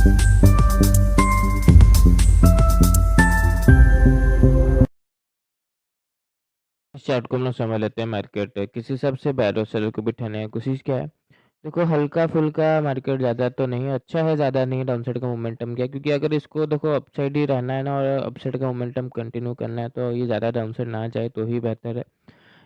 इस चार्ट को हम लोग समझ लेते हैं। मार्केट किस हिसाब से बायर और सेलर को बिठाने की कोशिश क्या है। देखो हल्का फुल्का मार्केट ज़्यादा तो नहीं है, अच्छा है, ज़्यादा नहीं। डाउनसाइड का मोमेंटम क्या है, क्योंकि अगर इसको देखो अपसाइड ही रहना है ना और अपसाइड का मोमेंटम कंटिन्यू करना है तो ये ज़्यादा डाउनसाइड ना जाए तो ही बेहतर है।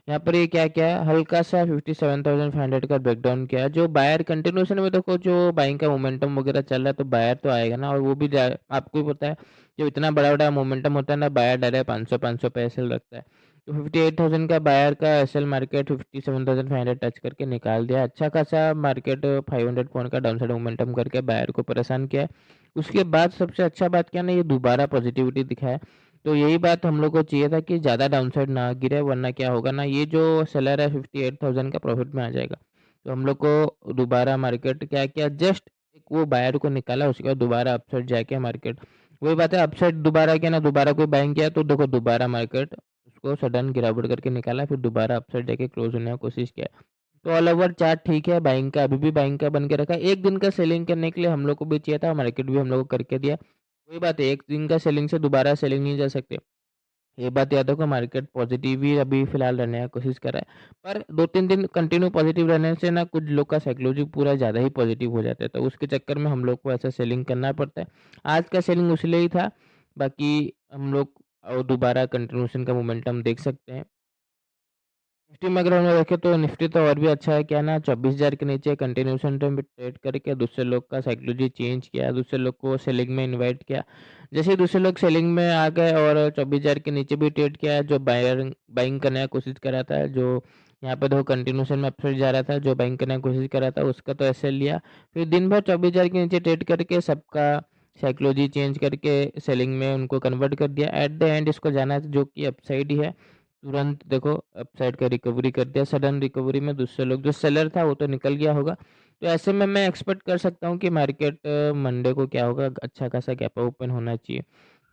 यहाँ पर ये क्या क्या है, हल्का सा 57,500 का ब्रेकडाउन किया है। जो बायर कंटिन्यूशन में देखो जो बाइंग का मोमेंटम वगैरह चल रहा है तो बायर तो आएगा ना, और वो भी आपको भी पता है जब इतना बड़ा बड़ा मोमेंटम होता है ना, बायर डायरेक्ट 500 पे एसएल रखता है। तो 58,000 का बायर का एसएल मार्केट 57,500 टच करके निकाल दिया। अच्छा खासा मार्केट 500 पॉइंट का डाउनसाइड मोमेंटम करके बायर को परेशान किया है। उसके बाद सबसे अच्छा बात क्या ना, ये दोबारा पॉजिटिविटी दिखाया। तो यही बात हम लोग को चाहिए था कि ज़्यादा डाउनसाइड ना गिरे, वरना क्या होगा ना, ये जो सेलर है 58,000 का प्रॉफिट में आ जाएगा। तो हम लोग को दोबारा मार्केट क्या किया, जस्ट एक वो बायर को निकाला, उसके बाद दोबारा अपसाइड जाके मार्केट वही बात है, अपसाइड दोबारा किया ना, दोबारा कोई बाइंग किया तो देखो दोबारा मार्केट उसको सडन गिरावट करके निकाला, फिर दोबारा अपसाइड जाके क्लोज होने की कोशिश किया। तो ऑल ओवर चार्ट ठीक है, बाइंग का अभी भी बाइंग का बन के रखा है। एक दिन का सेलिंग करने के लिए हम लोग को भी चाहिए था, मार्केट भी हम लोग को करके दिया। वही बात है, एक दिन का सेलिंग से दोबारा सेलिंग नहीं जा सकते। ये बात याद रखो, मार्केट पॉजिटिव ही अभी फिलहाल रहने का कोशिश कर रहा है, पर 2-3 दिन कंटिन्यू पॉजिटिव रहने से ना कुछ लोग का साइकोलॉजी पूरा ज़्यादा ही पॉजिटिव हो जाता है, तो उसके चक्कर में हम लोग को ऐसा सेलिंग करना पड़ता है। आज का सेलिंग उसलिए ही था, बाकी हम लोग दोबारा कंटिन्यूशन का मोमेंटम देख सकते हैं। निफ्टी में अगर हम लोग देखें तो निफ्टी तो और भी अच्छा है, क्या ना 24,000 के नीचे कंटिन्यूशन पे ट्रेड करके दूसरे लोग का साइकोलॉजी चेंज किया, दूसरे लोग को सेलिंग में इनवाइट किया। जैसे ही दूसरे लोग सेलिंग में आ गए और 24,000 के नीचे भी ट्रेड किया, जो बाइंग करने की कोशिश कर रहा था, जो यहाँ पे देखो कंटिन्यूशन में अपसाइड जा रहा था, जो बाइंग करने की कोशिश कर रहा था उसका तो ऐसे लिया। फिर दिन भर 24,000 के नीचे ट्रेड करके सबका साइकोलॉजी चेंज करके सेलिंग में उनको कन्वर्ट कर दिया। एट द एंड इसको जाना है जो कि अपसाइड ही है, तुरंत देखो अपसाइड का रिकवरी कर दिया। सडन रिकवरी में दूसरे लोग, जो सेलर था वो तो निकल गया होगा। तो ऐसे में मैं एक्सपेक्ट कर सकता हूँ कि मार्केट मंडे को क्या होगा, अच्छा खासा गैप ओपन होना चाहिए।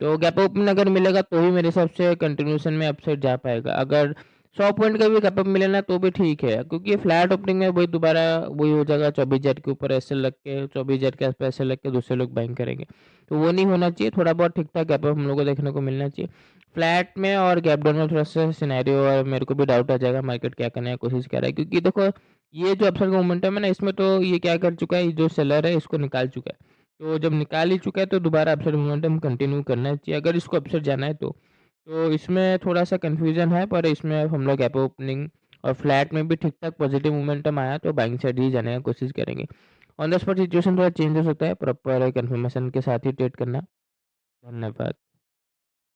तो गैप ओपन अगर मिलेगा तो ही मेरे हिसाब से कंटिन्यूशन में अपसाइड जा पाएगा। अगर 100 पॉइंट का भी गैप अप मिले ना तो भी ठीक है, क्योंकि फ्लैट ओपनिंग में वही दोबारा वही हो जाएगा, 24,000 के ऊपर ऐसे लग के 24,000 के आसपास ऐसे लग के दूसरे लोग बाइंग करेंगे। तो वो नहीं होना चाहिए, थोड़ा बहुत ठीक ठाक गैप अप हम लोग को देखने को मिलना चाहिए। फ्लैट में और गैप डाउन में थोड़ा-सा सिनेरियो और मेरे को भी डाउट आ जाएगा मार्केट क्या करने की कोशिश कर रहा है। क्योंकि देखो ये जो अपसाइड का मोमेंटम है ना, इसमें तो ये क्या कर चुका है, ये जो सेलर है इसको निकाल चुका है। तो जब निकाल ही चुका है तो दोबारा अपसाइड मोमेंटम कंटिन्यू करना चाहिए अगर इसको अपसाइड जाना है तो। तो इसमें थोड़ा-सा कन्फ्यूज़न है, पर इसमें हम लोग गैप ओपनिंग और फ्लैट में भी ठीक-ठाक पॉजिटिव मोमेंटम आया तो बाइंग साइड ही जाने की कोशिश करेंगे। ऑन द स्पॉट सिचुएशन थोड़ा चेंज हो सकता है, प्रॉपर कन्फर्मेशन के साथ ही ट्रेड करना। धन्यवाद।